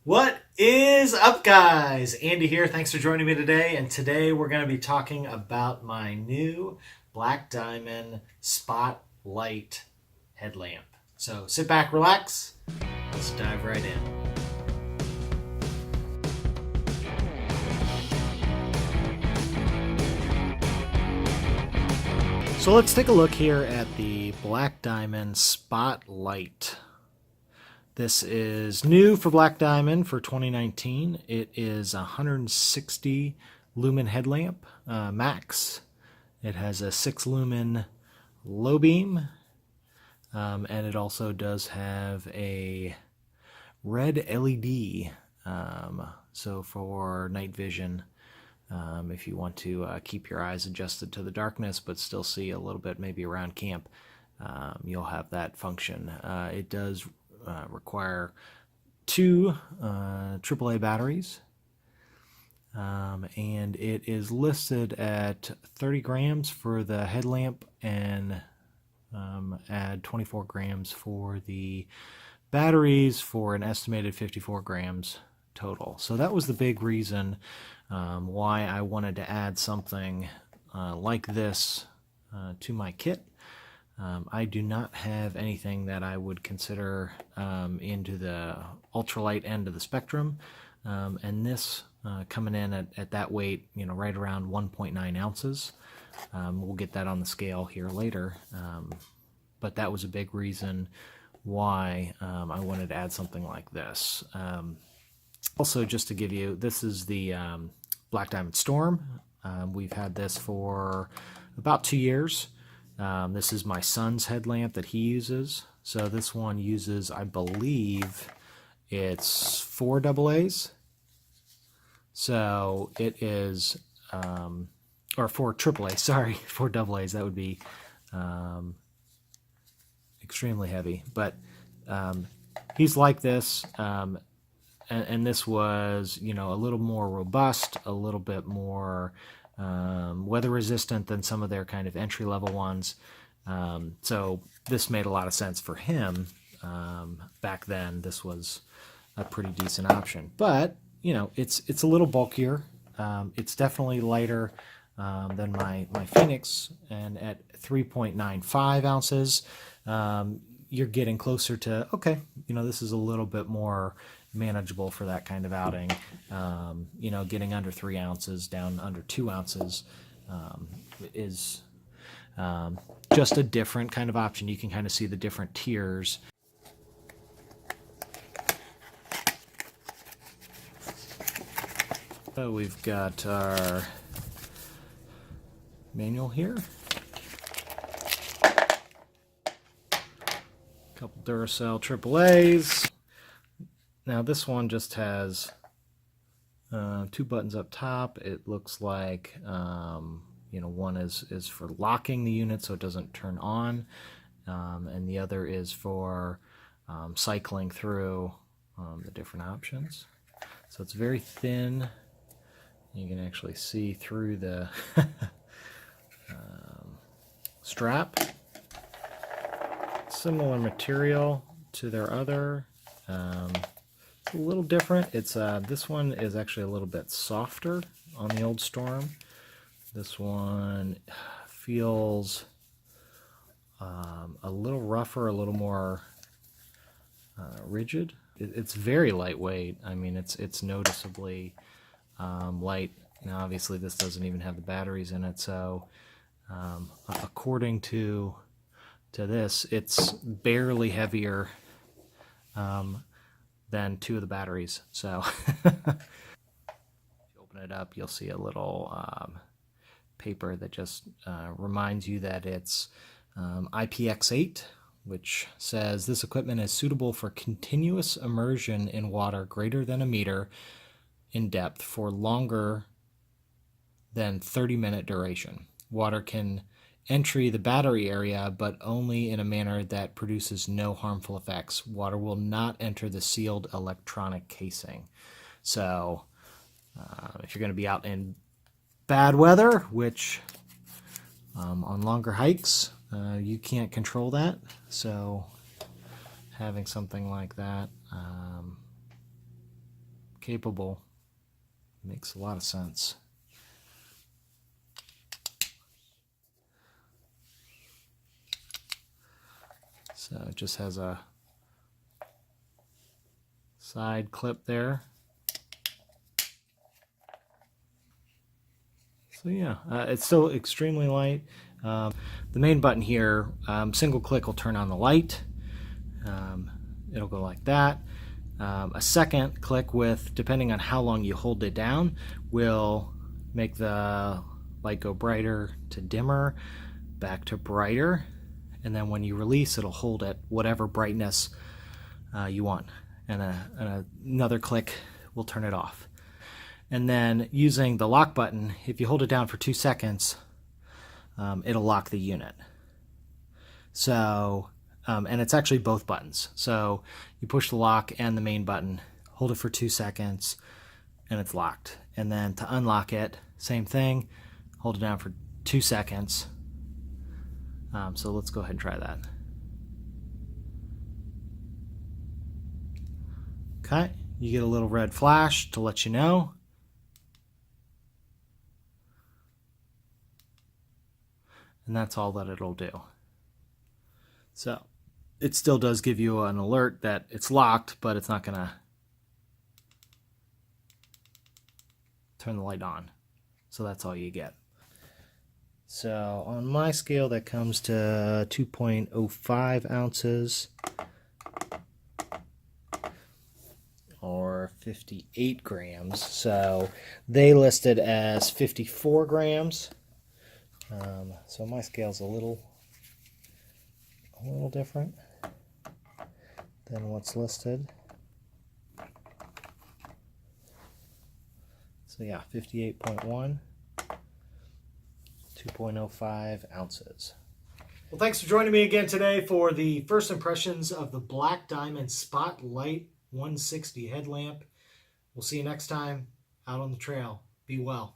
What is up, guys? Andy here. Thanks for joining me today. And today we're going to be talking about my new Black Diamond SpotLite headlamp. So sit back, relax. Let's dive right in. So let's take a look here at the Black Diamond SpotLite. This is new for Black Diamond for 2019. It is a 160 lumen headlamp max. It has a 6 lumen low beam, and it also does have a red LED. So for night vision, if you want to keep your eyes adjusted to the darkness but still see a little bit maybe around camp, you'll have that function. It does require two AAA batteries, and it is listed at 30 grams for the headlamp and add 24 grams for the batteries for an estimated 54 grams total. So that was the big reason why I wanted to add something like this to my kit. I do not have anything that I would consider into the ultralight end of the spectrum, and this coming in at that weight, right around 1.9 ounces. We'll get that on the scale here later, but that was a big reason why I wanted to add something like this. Also, just to give you, this is the Black Diamond Storm. We've had this for about 2 years. This is my son's headlamp that he uses. So this one uses, I believe, it's 4 AA's. So it is, or 4 AAA, sorry, 4 AA's. That would be extremely heavy. But he's like this, and this was, a little more robust, a little bit more weather resistant than some of their kind of entry level ones. So this made a lot of sense for him. Back then, this was a pretty decent option. But it's a little bulkier. It's definitely lighter than my Phoenix, and at 3.95 ounces, you're getting closer to, okay, this is a little bit more manageable for that kind of outing. Getting under 3 ounces, down under 2 ounces is just a different kind of option. You can kind of see the different tiers. So we've got our manual here. A couple Duracell AAA's. Now this one just has 2 buttons up top. It looks like one is for locking the unit so it doesn't turn on, and the other is for cycling through the different options. So it's very thin. You can actually see through the strap. Similar material to their other. A little different. It's this one is actually a little bit softer on the old Storm. This one feels a little rougher, a little more rigid. It's very lightweight. I mean, it's noticeably light. Now, obviously, this doesn't even have the batteries in it, so according to this, it's barely heavier than 2 of the batteries. So if you open it up, you'll see a little paper that just reminds you that it's IPX8, which says this equipment is suitable for continuous immersion in water greater than a meter in depth for longer than 30-minute duration. Water can enter the battery area, but only in a manner that produces no harmful effects. Water will not enter the sealed electronic casing. So if you're going to be out in bad weather, which on longer hikes, you can't control that. So having something like that capable. Makes a lot of sense. So it just has a side clip there. So yeah, it's still extremely light. The main button here, single click will turn on the light. It'll go like that. A second click with, depending on how long you hold it down, will make the light go brighter to dimmer, back to brighter, and then when you release, it'll hold at whatever brightness you want. And another click will turn it off. And then using the lock button, if you hold it down for 2 seconds, it'll lock the unit. So, and it's actually both buttons. So you push the lock and the main button, hold it for 2 seconds, and it's locked. And then to unlock it, same thing, hold it down for 2 seconds. So let's go ahead and try that. Okay, you get a little red flash to let you know. And that's all that it'll do. So it still does give you an alert that it's locked, but it's not going to turn the light on. So that's all you get. So on my scale, that comes to 2.05 ounces or 58 grams. So they listed as 54 grams. So my scale's a little different than what's listed. So yeah, 58.1, 2.05 ounces. Well, thanks for joining me again today for the first impressions of the Black Diamond Spot Lite 160 headlamp. We'll see you next time out on the trail. Be well.